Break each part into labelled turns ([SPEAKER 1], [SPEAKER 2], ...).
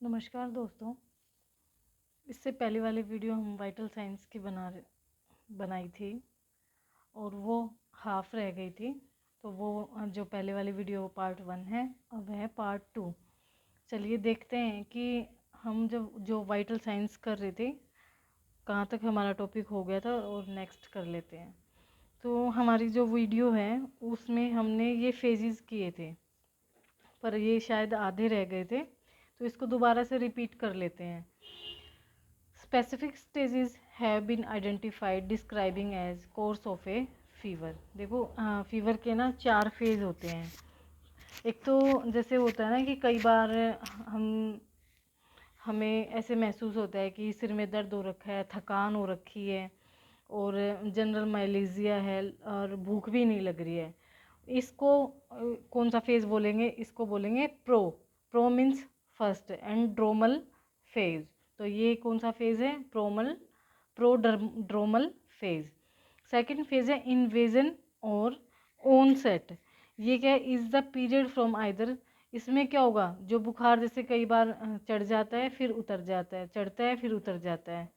[SPEAKER 1] नमस्कार दोस्तों। इससे पहले वाली वीडियो हम वाइटल साइंस की बनाई थी और वो हाफ रह गई थी। तो वो जो पहले वाली वीडियो पार्ट 1 है, अब है पार्ट 2। चलिए देखते हैं कि हम जब जो वाइटल साइंस कर रहे थे कहाँ तक हमारा टॉपिक हो गया था और नेक्स्ट कर लेते हैं। तो हमारी जो वीडियो है उसमें हमने ये फेजेस किए थे, पर ये शायद आधे रह गए थे, तो इसको दोबारा से रिपीट कर लेते हैं। Specific stages have been identified describing as course of a fever. देखो फीवर के ना 4 फेज होते हैं। एक तो जैसे होता है ना कि कई बार हमें ऐसे महसूस होता है कि सिर में दर्द हो रखा है, थकान हो रखी है और जनरल मैलेजिया है और भूख भी नहीं लग रही है। इसको कौन सा फेज़ बोलेंगे? इसको बोलेंगे pro means first and dromal phase. तो ये कौन सा फेज़ है? Prodromal phase. सेकंड फेज है इन्वेजन और ओनसेट। ये क्या है? Is the period from either. इसमें क्या होगा? जो बुखार जैसे कई बार चढ़ जाता है फिर उतर जाता है, चढ़ता है फिर उतर जाता है,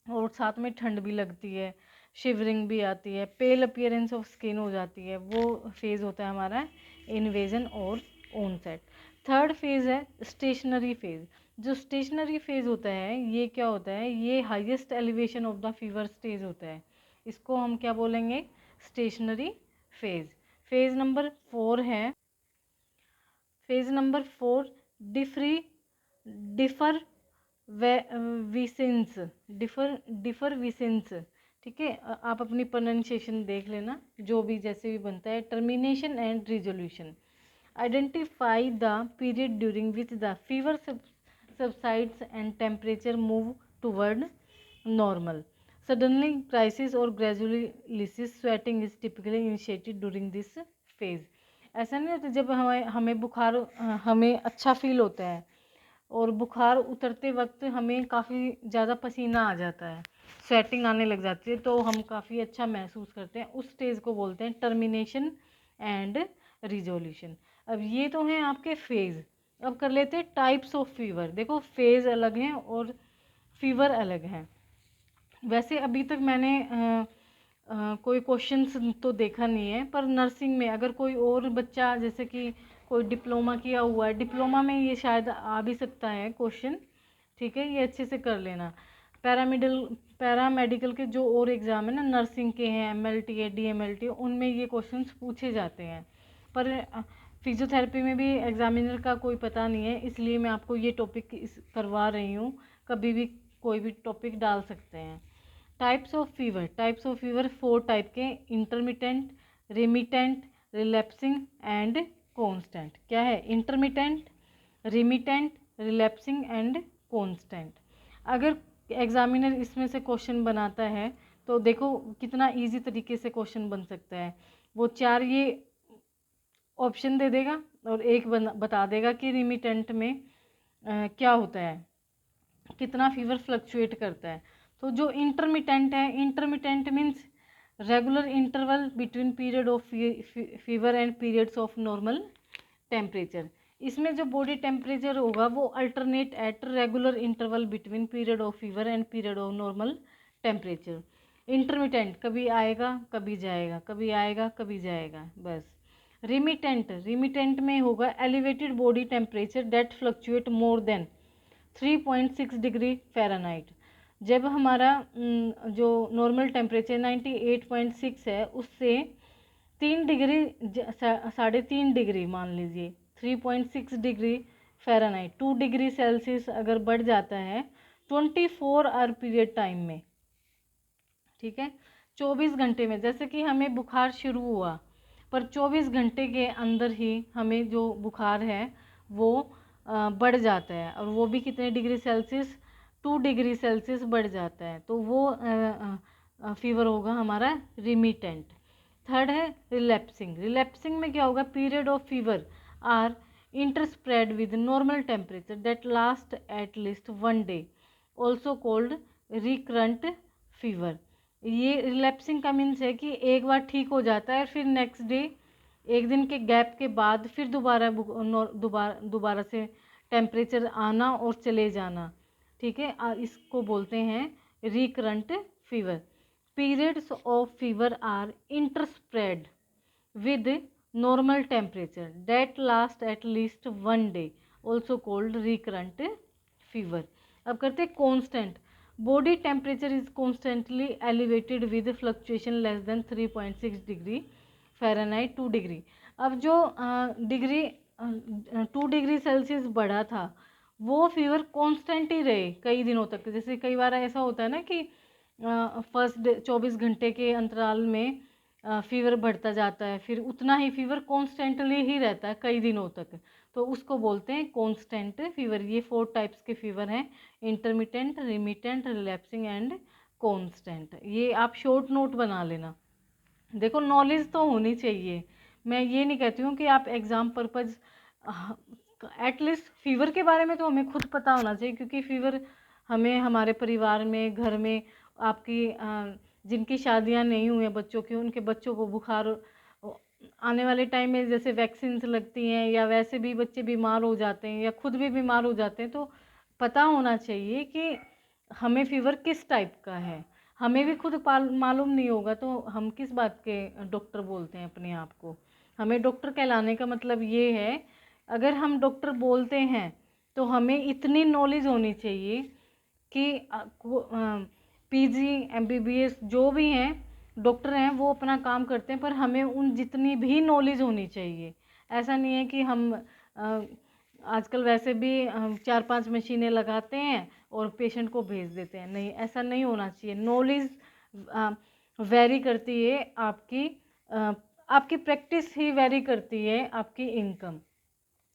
[SPEAKER 1] और साथ में ठंड भी लगती है, शिवरिंग भी आती है, पेल अपीयरेंस ऑफ स्किन हो जाती है। वो फेज़ होता है हमारा इन्वेजन और ओनसेट। थर्ड फेज़ है स्टेशनरी फेज़। जो स्टेशनरी फेज़ होता है ये क्या होता है? ये highest elevation of the fever stage होता है। इसको हम क्या बोलेंगे? Stationery phase. फेज़ नंबर 4 है, phase number 4 डिफ्री differ Vicens. Differ Vicens. ठीक है, आप अपनी प्रोनाउंसिएशन देख लेना, जो भी जैसे भी बनता है। Termination and resolution identify the period during which the fever subsides and temperature move toward normal. Suddenly crisis और gradually sweating is typically initiated during this phase. ऐसा नहीं होता जब हमें बुखार हमें अच्छा फील होता है और बुखार उतरते वक्त हमें काफ़ी ज़्यादा पसीना आ जाता है, स्वेटिंग आने लग जाती है, तो हम काफ़ी अच्छा महसूस करते हैं। उस स्टेज को बोलते हैं टर्मिनेशन एंड रिजोल्यूशन। अब ये तो हैं आपके फेज़। अब कर लेते हैं टाइप्स ऑफ फीवर। देखो फेज़ अलग हैं और फीवर अलग हैं। वैसे अभी तक मैंने कोई क्वेश्चंस तो देखा नहीं है, पर नर्सिंग में अगर कोई और बच्चा जैसे कि कोई डिप्लोमा किया हुआ है, डिप्लोमा में ये शायद आ भी सकता है क्वेश्चन। ठीक है, ये अच्छे से कर लेना। पैरामेडिकल के जो और एग्ज़ाम है ना, नर्सिंग के हैं, एमएलटी है, डीएमएलटी, उनमें ये क्वेश्चंस पूछे जाते हैं। पर फिजियोथेरेपी में भी एग्जामिनर का कोई पता नहीं है, इसलिए मैं आपको ये टॉपिक करवा रही हूँ। कभी भी कोई भी टॉपिक डाल सकते हैं। Types of fever. Types of fever 4 type के: intermittent, remittent, relapsing and constant. क्या है? Intermittent, remittent, relapsing and constant. अगर एग्जामिनर इसमें से क्वेश्चन बनाता है तो देखो कितना इजी तरीके से क्वेश्चन बन सकता है। वो 4 ये ऑप्शन दे देगा और एक बता देगा कि रिमिटेंट में क्या होता है, कितना फीवर फ्लक्चुएट करता है। तो जो इंटरमिटेंट है, intermittent means regular interval between period of fever and periods of normal temperature. इसमें जो बॉडी टेम्परेचर होगा वो alternate at regular interval between period of fever and period of normal temperature. Intermittent कभी आएगा कभी जाएगा, कभी आएगा कभी जाएगा, बस। रिमिटेंट में होगा elevated body temperature that fluctuate more than 3.6 degree Fahrenheit. जब हमारा जो नॉर्मल टेम्परेचर 98.6 है उससे 3 डिग्री 3.5 डिग्री मान लीजिए, 3.6 डिग्री फ़ारेनहाइट 2 डिग्री सेल्सियस अगर बढ़ जाता है 24 आवर पीरियड टाइम में। ठीक है, 24 घंटे में। जैसे कि हमें बुखार शुरू हुआ पर 24 घंटे के अंदर ही हमें जो बुखार है वो बढ़ जाता है, और वो भी कितने डिग्री सेल्सियस? 2 डिग्री सेल्सियस बढ़ जाता है, तो वो फीवर होगा हमारा रिमिटेंट। थर्ड है रिलैप्सिंग। रिलैप्सिंग में क्या होगा? Period of fever are interspread with normal temperature that last at least 1 day, also called recurrent fever. ये रिलैप्सिंग का मीन्स है कि एक बार ठीक हो जाता है फिर नेक्स्ट डे, एक दिन के गैप के बाद फिर दोबारा से टेम्परेचर आना और चले जाना, ठीक है, इसको बोलते हैं recurrent fever. Periods of fever are interspread with normal temperature that last at least 1 day, also called recurrent fever। अब करते हैं constant। body temperature is constantly elevated with fluctuation less than 3.6 degree Fahrenheit 2 degree. अब जो degree 2 degree Celsius बढ़ा था वो fever constant ही रहे कई दिनों तक। जैसे कई बार ऐसा होता है ना कि फर्स्ट 24 घंटे के अंतराल में फीवर बढ़ता जाता है, फिर उतना ही फीवर कॉन्स्टेंटली ही रहता है कई दिनों तक, तो उसको बोलते हैं कॉन्स्टेंट फीवर। ये 4 टाइप्स के फीवर हैं, intermittent, remittent, relapsing and constant. ये आप शॉर्ट नोट बना लेना। देखो नॉलेज तो होनी चाहिए, मैं ये नहीं कहती हूँ कि आप एग्ज़ाम पर्पज़, एटलीस्ट फीवर के बारे में तो हमें खुद पता होना चाहिए, क्योंकि फीवर हमें हमारे परिवार में, घर में, आपकी जिनकी शादियां नहीं हुई हैं बच्चों की, उनके बच्चों को बुखार आने वाले टाइम में जैसे वैक्सीन्स लगती हैं, या वैसे भी बच्चे बीमार हो जाते हैं या खुद भी बीमार हो जाते हैं, तो पता होना चाहिए कि हमें फीवर किस टाइप का है। हमें भी खुद मालूम नहीं होगा तो हम किस बात के डॉक्टर बोलते हैं अपने आप को। हमें डॉक्टर कहलाने का मतलब ये है, अगर हम डॉक्टर बोलते हैं तो हमें इतनी नॉलेज होनी चाहिए कि पीजी, एमबीबीएस जो भी हैं डॉक्टर हैं वो अपना काम करते हैं, पर हमें उन जितनी भी नॉलेज होनी चाहिए। ऐसा नहीं है कि हम आजकल वैसे भी 4-5 मशीनें लगाते हैं और पेशेंट को भेज देते हैं, नहीं, ऐसा नहीं होना चाहिए। नॉलेज वेरी करती है, आपकी प्रैक्टिस ही वेरी करती है आपकी इनकम।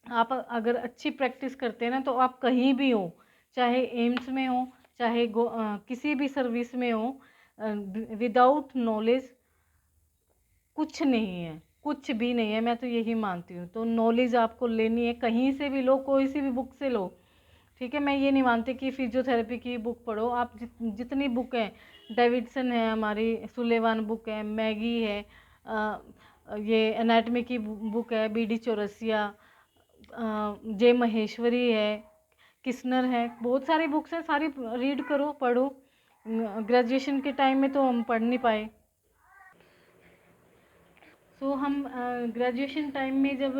[SPEAKER 1] आप अगर अच्छी प्रैक्टिस करते हैं ना तो आप कहीं भी हो, चाहे एम्स में हो, चाहे किसी भी सर्विस में हो, विदाउट नॉलेज कुछ नहीं है, कुछ भी नहीं है, मैं तो यही मानती हूँ। तो नॉलेज आपको लेनी है, कहीं से भी लो, कोई सी भी बुक से लो, ठीक है। मैं ये नहीं मानती कि फिजियोथेरेपी की बुक पढ़ो, आप जितनी बुक है, डेविडसन है हमारी, सुलेवान बुक है, मैगी है, ये एनाटमी की बुक है, बीडी चौरसिया, जे महेश्वरी है, किस्नर है, बहुत सारी बुक्स हैं, सारी रीड करो, पढ़ो। ग्रेजुएशन के टाइम में तो हम पढ़ नहीं पाए, तो हम ग्रेजुएशन टाइम में जब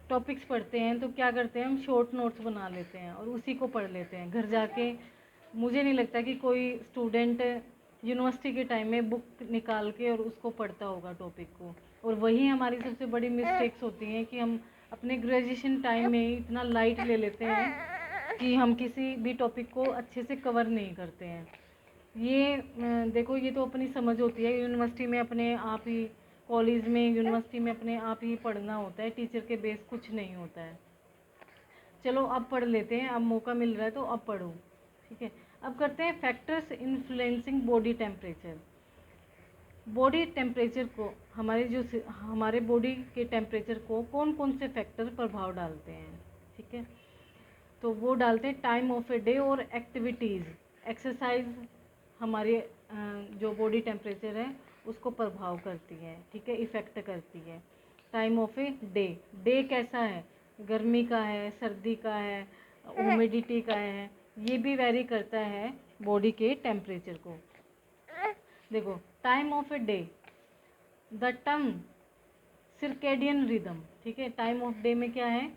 [SPEAKER 1] टॉपिक्स पढ़ते हैं तो क्या करते हैं, हम शॉर्ट नोट्स बना लेते हैं और उसी को पढ़ लेते हैं घर जाके। मुझे नहीं लगता कि कोई स्टूडेंट यूनिवर्सिटी के टाइम में बुक निकाल के और उसको पढ़ता होगा टॉपिक को, और वही हमारी सबसे बड़ी मिस्टेक्स होती हैं कि हम अपने ग्रेजुएशन टाइम में इतना लाइट ले लेते हैं कि हम किसी भी टॉपिक को अच्छे से कवर नहीं करते हैं। ये देखो, ये तो अपनी समझ होती है, यूनिवर्सिटी में अपने आप ही, कॉलेज में, यूनिवर्सिटी में अपने आप ही पढ़ना होता है, टीचर के बेस कुछ नहीं होता है। चलो अब पढ़ लेते हैं, अब मौका मिल रहा है तो अब पढ़ो, ठीक है। अब करते हैं factors influencing body temperature. Body temperature को, हमारे बॉडी के टेम्परेचर को कौन कौन से फैक्टर प्रभाव डालते हैं, ठीक है। तो वो डालते हैं टाइम ऑफ ए डे और एक्टिविटीज़। एक्सरसाइज हमारे जो बॉडी टेम्परेचर है उसको प्रभाव करती है, ठीक है, इफ़ेक्ट करती है। Time of a day, day कैसा है, गर्मी का है, सर्दी का है, ह्यूमिडिटी का है, ये भी वेरी करता है बॉडी के टेम्परेचर को। देखो time of a day, the term circadian rhythm, ठीक है। टाइम ऑफ डे में क्या है,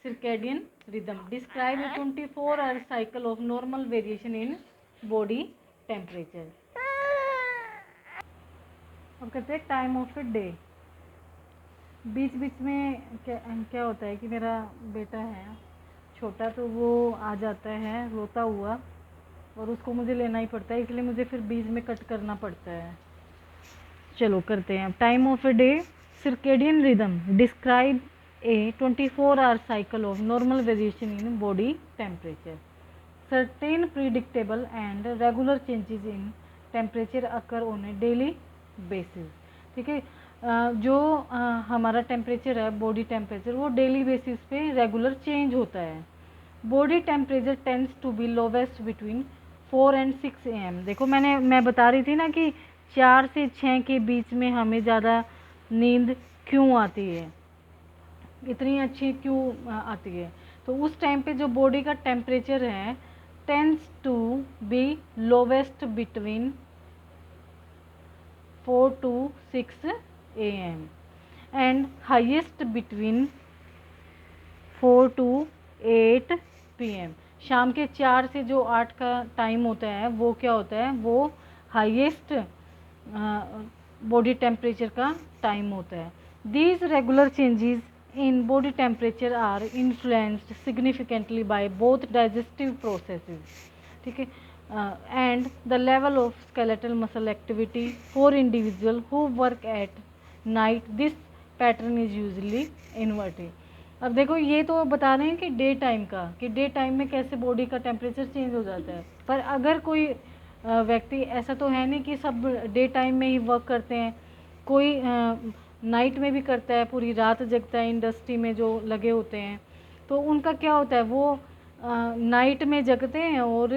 [SPEAKER 1] circadian rhythm describe 24 hour cycle of normal variation in body temperature. अब कहते हैं टाइम ऑफ ए डे। बीच बीच में क्या होता है कि मेरा बेटा है छोटा, तो वो आ जाता है रोता हुआ और उसको मुझे लेना ही पड़ता है, इसलिए मुझे फिर बीच में कट करना पड़ता है। चलो करते हैं। Time of a day, circadian rhythm describe a 24 hour cycle of normal variation in body temperature. Certain predictable and regular changes in temperature occur on a daily basis, ठीक है। जो हमारा टेम्परेचर है, बॉडी टेम्परेचर, वो daily basis पे regular change होता है। Body temperature tends to be lowest between 4 and 6 AM। देखो मैं बता रही थी ना कि 4 से 6 के बीच में हमें ज़्यादा नींद क्यों आती है, इतनी अच्छी क्यों आती है। तो उस टाइम पे जो बॉडी का टेम्परेचर है tends to be lowest between 4 to 6 AM and highest between 4 to 8 PM। शाम के 4 से जो 8 का टाइम होता है वो क्या होता है, वो हाईएस्ट बॉडी टेम्परेचर का टाइम होता है। These regular changes in body temperature are influenced significantly by both digestive processes, ठीक है, and the level of skeletal muscle activity for individual who work at night. This pattern is usually inverted. अब देखो ये तो बता रहे हैं कि डे टाइम का, कि डे टाइम में कैसे बॉडी का टेम्परेचर चेंज हो जाता है, पर अगर कोई व्यक्ति, ऐसा तो है नहीं कि सब डे टाइम में ही वर्क करते हैं, कोई नाइट में भी करता है, पूरी रात जगता है, इंडस्ट्री में जो लगे होते हैं, तो उनका क्या होता है, वो नाइट में जगते हैं और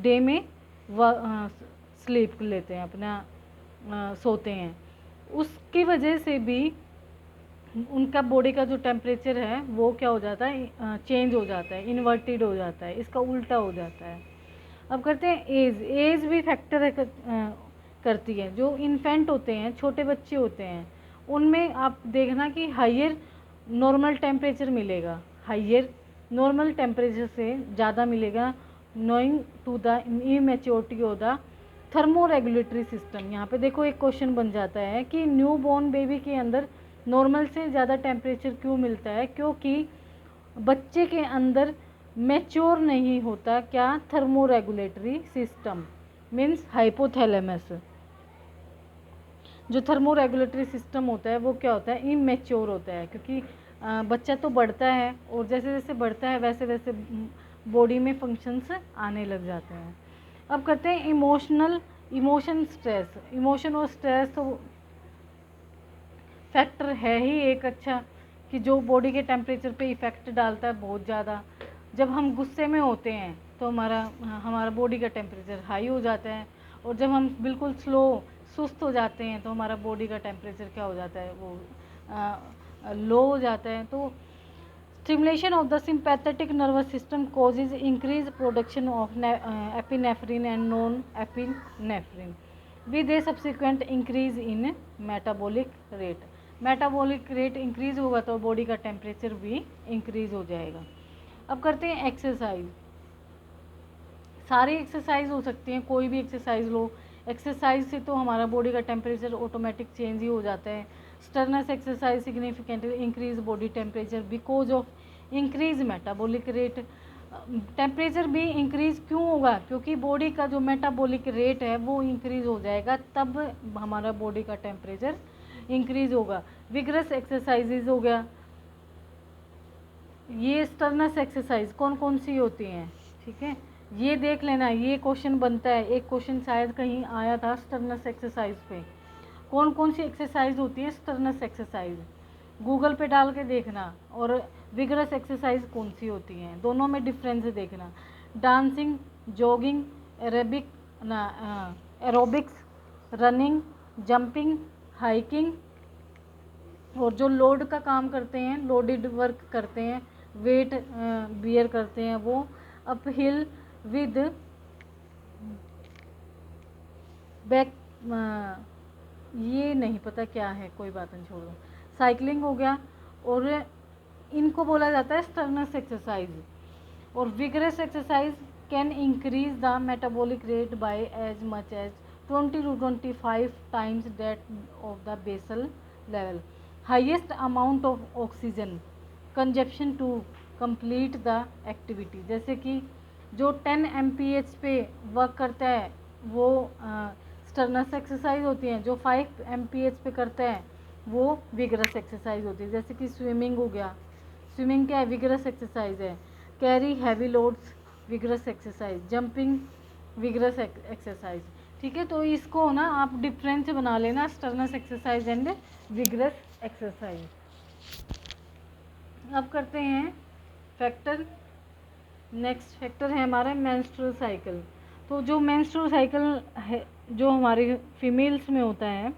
[SPEAKER 1] डे में स्लीप लेते हैं, अपना सोते हैं। उसकी वजह से भी उनका बॉडी का जो टेम्परेचर है वो क्या हो जाता है, चेंज हो जाता है, इन्वर्टेड हो जाता है, इसका उल्टा हो जाता है। अब करते हैं एज। एज भी फैक्टर करती है। जो इन्फेंट होते हैं, छोटे बच्चे होते हैं, उनमें आप देखना कि हाइयर नॉर्मल टेम्परेचर मिलेगा, हाइयर नॉर्मल टेम्परेचर से ज़्यादा मिलेगा, owing to the immaturity of the thermoregulatory system. यहाँ पे देखो एक क्वेश्चन बन जाता है कि न्यू बॉर्न बेबी के अंदर नॉर्मल से ज़्यादा टेम्परेचर क्यों मिलता है, क्योंकि बच्चे के अंदर मैच्योर नहीं होता क्या, thermo regulatory system, means hypothalamus. जो थर्मो रेगुलेटरी सिस्टम होता है वो क्या होता है, इमेच्योर होता है, क्योंकि बच्चा तो बढ़ता है और जैसे जैसे बढ़ता है वैसे वैसे बॉडी में फंक्शंस आने लग जाते हैं। अब करते हैं इमोशन स्ट्रेस। इमोशन और स्ट्रेस तो फैक्टर है ही एक अच्छा, कि जो बॉडी के टेम्परेचर पे इफ़ेक्ट डालता है बहुत ज़्यादा। जब हम गुस्से में होते हैं तो हमारा बॉडी का टेम्परेचर हाई हो जाता है, और जब हम बिल्कुल सुस्त हो जाते हैं तो हमारा बॉडी का टेम्परेचर क्या हो जाता है, वो लो हो जाता है। तो stimulation of the sympathetic nervous system causes increase production of epinephrine and non epinephrine with A subsequent increase in metabolic rate. Metabolic rate increase होगा तो बॉडी का टेम्परेचर भी इंक्रीज हो जाएगा। अब करते हैं एक्सरसाइज। सारी एक्सरसाइज हो सकती हैं, कोई भी एक्सरसाइज लो, एक्सरसाइज से तो हमारा बॉडी का टेम्परेचर ऑटोमेटिक चेंज ही हो जाता है। Strenuous exercise significantly increase body temperature because of increase metabolic rate. Temperature भी इंक्रीज क्यों होगा, क्योंकि बॉडी का जो मेटाबॉलिक रेट है वो इंक्रीज हो जाएगा, तब हमारा बॉडी का टेम्परेचर इंक्रीज होगा। विगरस एक्सरसाइजेज हो गया, ये स्टर्नस एक्सरसाइज कौन कौन सी होती हैं, ठीक है, ये देख लेना, ये क्वेश्चन बनता है, एक क्वेश्चन शायद कहीं आया था स्टर्नस एक्सरसाइज पे, कौन कौन सी एक्सरसाइज होती है स्टर्नस एक्सरसाइज, गूगल पे डाल के देखना, और विगरस एक्सरसाइज कौन सी होती हैं, दोनों में डिफरेंस देखना। Dancing, jogging, aerobics, running, jumping, hiking, और जो लोड का काम करते हैं, लोडेड वर्क करते हैं, वेट बियर करते हैं, वो अप हिल विद बैक, ये नहीं पता क्या है, कोई बात नहीं, छोड़ दो। साइकिलिंग हो गया, और इनको बोला जाता है स्टर्नस एक्सरसाइज। और vigorous exercise can increase the metabolic rate by as much as 20 to 25 times that of the basal level. Highest amount of oxygen consumption to complete the activity। जैसे कि जो 10 MPH पे वर्क करता है वो Stearns exercise होती हैं, जो 5 MPH पे करता है वो विगरस एक्सरसाइज होती है। जैसे कि स्विमिंग हो गया, स्विमिंग क्या है, विगरस एक्सरसाइज है। Carry heavy loads, vigorous exercise. Jumping, vigorous exercise, ठीक है। तो इसको ना आप डिफरेंस बना लेना, Stearns exercise and vigorous exercise. अब करते हैं फैक्टर। नेक्स्ट फैक्टर है हमारा मेंस्ट्रुअल साइकिल। तो जो मेंस्ट्रुअल साइकिल है जो हमारे फीमेल्स में होता है,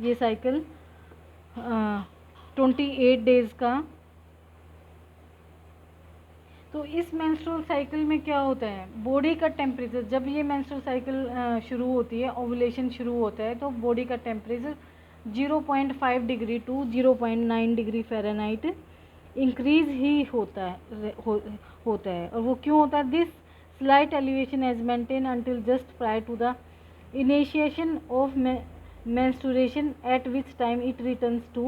[SPEAKER 1] ये साइकिल 28 डेज़ का तो इस मेंस्ट्रुअल साइकिल में क्या होता है, बॉडी का टेम्परेचर, जब ये मेंस्ट्रुअल साइकिल शुरू होती है, ओवुलेशन शुरू होता है, तो बॉडी का temperature 0.5 degree to 0.9 degree Fahrenheit increase ही होता है और वो क्यों होता है, this slight elevation as maintain until just prior to the initiation of menstruation at which time it returns to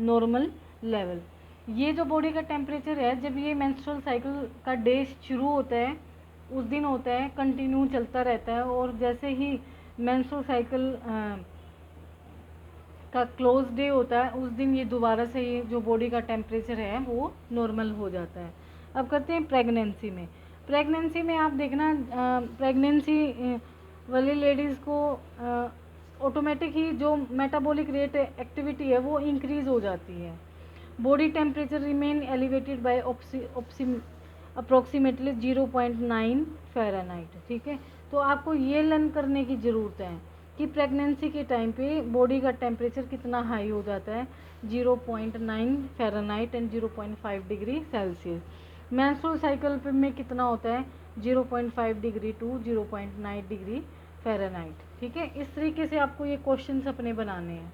[SPEAKER 1] normal level। ये जो बॉडी का टेम्परेचर है, जब ये मेंस्ट्रुअल साइकिल का डे शुरू होता है उस दिन होता है, कंटिन्यू चलता रहता है, और जैसे ही मेंस्ट्रुअल साइकिल का क्लोज डे होता है उस दिन ये दोबारा से ये जो बॉडी का टेम्परेचर है वो नॉर्मल हो जाता है। अब करते हैं प्रेगनेंसी में। प्रेगनेंसी में आप देखना, प्रेगनेंसी वाली लेडीज़ को ऑटोमेटिक ही जो मेटाबॉलिक रेट एक्टिविटी है वो इंक्रीज़ हो जाती है। Body temperature remain elevated by approximately 0.9 Fahrenheit. ठीक है, तो आपको ये लर्न करने की ज़रूरत है कि प्रेगनेंसी के टाइम पे बॉडी का टेम्परेचर कितना हाई हो जाता है, 0.9 Fahrenheit and 0.5 degree Celsius. Menstrual cycle पे में कितना होता है, 0.5 डिग्री टू 0.9 डिग्री फ़ारेनहाइट। ठीक है, इस तरीके से आपको ये क्वेश्चंस अपने बनाने हैं।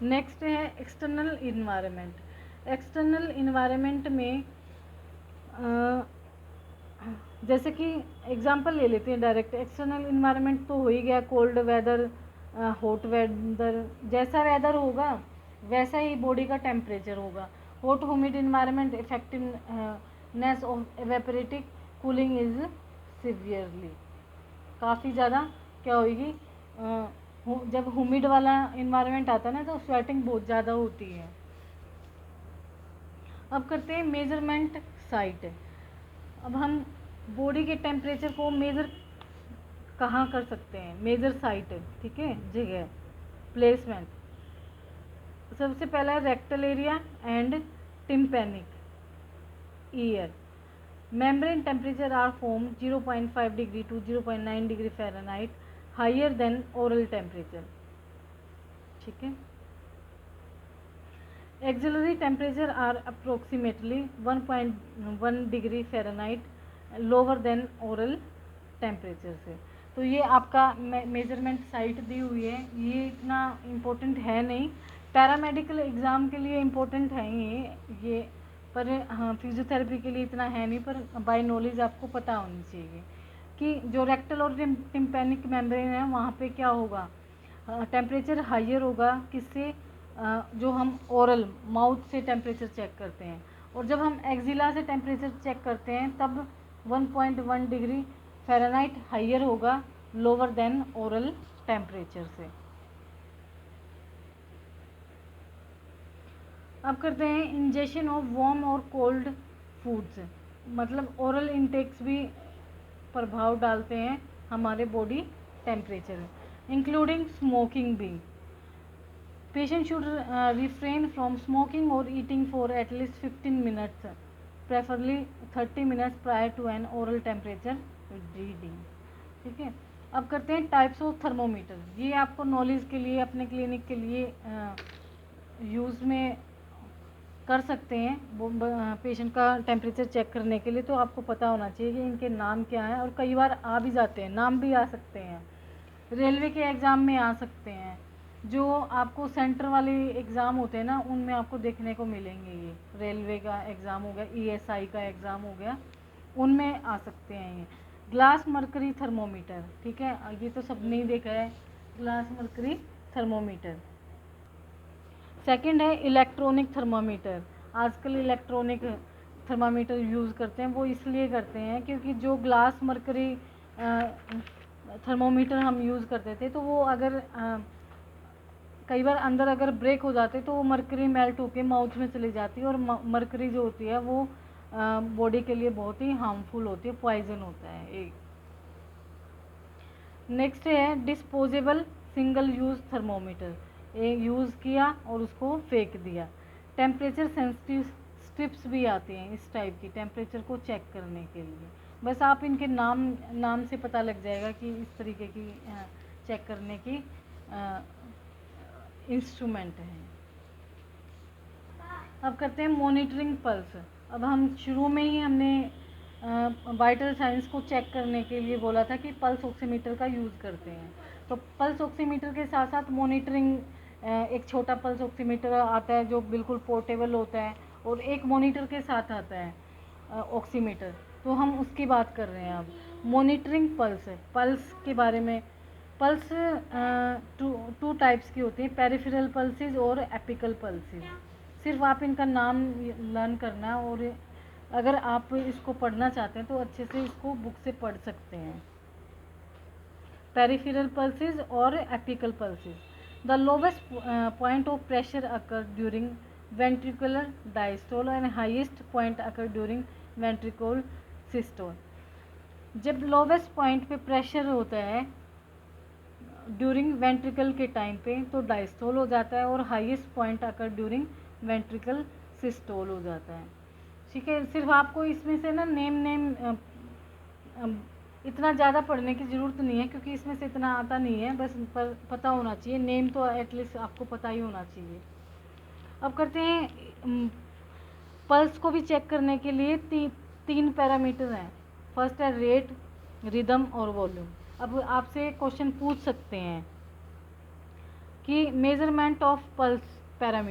[SPEAKER 1] नेक्स्ट है एक्सटर्नल इन्वायरमेंट। एक्सटर्नल इन्वायरमेंट में जैसे कि एग्जांपल ले लेते हैं डायरेक्ट। एक्सटर्नल इन्वायरमेंट तो हो ही गया, कोल्ड वेदर, हॉट वेदर, जैसा वेदर होगा वैसा ही बॉडी का टेम्परेचर होगा। Hot humid environment effectiveness of evaporative cooling is severely, काफ़ी ज़्यादा क्या होगी, जब ह्यूमिड वाला इन्वायरमेंट आता है ना तो स्वेटिंग बहुत ज़्यादा होती है। अब करते हैं मेजरमेंट साइट। अब हम बॉडी के टेम्परेचर को मेज़र कहाँ कर सकते हैं, मेजर साइट। ठीक है, जगह, प्लेसमेंट। सबसे पहला rectal area and tympanic ear. Membrane temperature are from 0.5 degree to 0.9 degree Fahrenheit higher than oral temperature. ठीक है, axillary temperature are approximately 1.1 degree Fahrenheit lower than oral temperature से। तो ये आपका मेजरमेंट साइट दी हुई है, ये इतना इम्पोर्टेंट है नहीं, पैरामेडिकल एग्ज़ाम के लिए इम्पोर्टेंट है ये पर हाँ फिजियोथेरेपी के लिए इतना है नहीं, पर बाय नॉलेज आपको पता होनी चाहिए कि जो रेक्टल और टिम्पैनिक मेम्ब्रेन है वहाँ पे क्या होगा, टेम्परेचर हाइयर होगा किससे, जो हम ओरल माउथ से टेम्परेचर चेक करते हैं, और जब हम एक्जिला से टेम्परेचर चेक करते हैं तब 1.1 डिग्री फ़ारेनहाइट हाइयर होगा लोअर देन ओरल टेम्परेचर से। अब करते हैं इंजेक्शन ऑफ वार्म और कोल्ड फूड्स। मतलब ओरल इंटेक्स भी प्रभाव डालते हैं हमारे बॉडी टेम्परेचर, इंक्लूडिंग स्मोकिंग भी। Patient should refrain from smoking और eating for at least 15 minutes, preferably 30 minutes prior to an oral temperature reading. ठीक है, अब करते हैं टाइप्स ऑफ थर्मोमीटर। ये आपको नॉलेज के लिए अपने क्लिनिक के लिए यूज़ में कर सकते हैं पेशेंट का टेम्परेचर चेक करने के लिए, तो आपको पता होना चाहिए कि इनके नाम क्या हैं, और कई बार आ भी जाते हैं, नाम भी आ सकते हैं, रेलवे के एग्ज़ाम में आ सकते हैं, जो आपको सेंटर वाले एग्ज़ाम होते हैं ना उनमें आपको देखने को मिलेंगे। ये रेलवे का एग्ज़ाम हो गया, ESI का एग्ज़ाम हो गया, उनमें आ सकते हैं ये। ग्लास मर्करी थर्मोमीटर, ठीक है, ये तो सबने ही देखा है, ग्लास मर्करी थर्मोमीटर। सेकंड है इलेक्ट्रॉनिक थर्मामीटर। आजकल इलेक्ट्रॉनिक थर्मामीटर यूज़ करते हैं, वो इसलिए करते हैं क्योंकि जो ग्लास मर्करी थर्मोमीटर हम यूज़ करते थे तो वो अगर कई बार अंदर अगर ब्रेक हो जाते तो वो मर्करी मेल्ट होके माउथ में चली जाती है, और मर्करी जो होती है वो बॉडी के लिए बहुत ही हार्मफुल होती है, पॉइजन होता है एक। नेक्स्ट है disposable single use thermometer. Use किया और उसको फेंक दिया। टेम्परेचर सेंसिटिव स्ट्रिप्स भी आती हैं इस टाइप की, टेम्परेचर को चेक करने के लिए। बस आप इनके नाम से पता लग जाएगा कि इस तरीके की चेक करने की इंस्ट्रूमेंट है। अब करते हैं मॉनिटरिंग पल्स। अब हम शुरू में ही हमने वाइटल साइंस को चेक करने के लिए बोला था कि पल्स ऑक्सीमीटर का यूज़ करते हैं। तो पल्स ऑक्सीमीटर के साथ साथ मॉनिटरिंग एक छोटा पल्स ऑक्सीमीटर आता है जो बिल्कुल पोर्टेबल होता है, और एक मॉनिटर के साथ आता है ऑक्सीमीटर। तो हम उसकी बात कर रहे हैं अब। मॉनिटरिंग पल्स है, पल्स के बारे में। पल्स टू टाइप्स की होती हैं, पेरिफेरल पल्सेस और एपिकल पल्सेस। सिर्फ आप इनका नाम लर्न करना है, और अगर आप इसको पढ़ना चाहते हैं तो अच्छे से इसको बुक से पढ़ सकते हैं। पेरिफेरल पल्सेस और apical pulses. The lowest point of pressure occur during ventricular diastole and highest point occur during ventricular systole. जब लोवेस्ट पॉइंट पे प्रेशर होता है ड्यूरिंग वेंट्रिकल के टाइम पे तो डायस्टोल हो जाता है, और हाईएस्ट पॉइंट अकर ड्यूरिंग वेंट्रिकल सिस्टोल हो जाता है। ठीक है, सिर्फ आपको इसमें से ना नेम इतना ज़्यादा पढ़ने की ज़रूरत नहीं है, क्योंकि इसमें से इतना आता नहीं है, बस पता होना चाहिए, नेम तो एटलीस्ट आपको पता ही होना चाहिए। अब करते हैं पल्स को भी चेक करने के लिए तीन पैरामीटर हैं। फर्स्ट है रेट, रिदम और वॉल्यूम। अब आपसे क्वेश्चन पूछ सकते हैं कि मेजरमेंट ऑफ पल्स पैरामीटर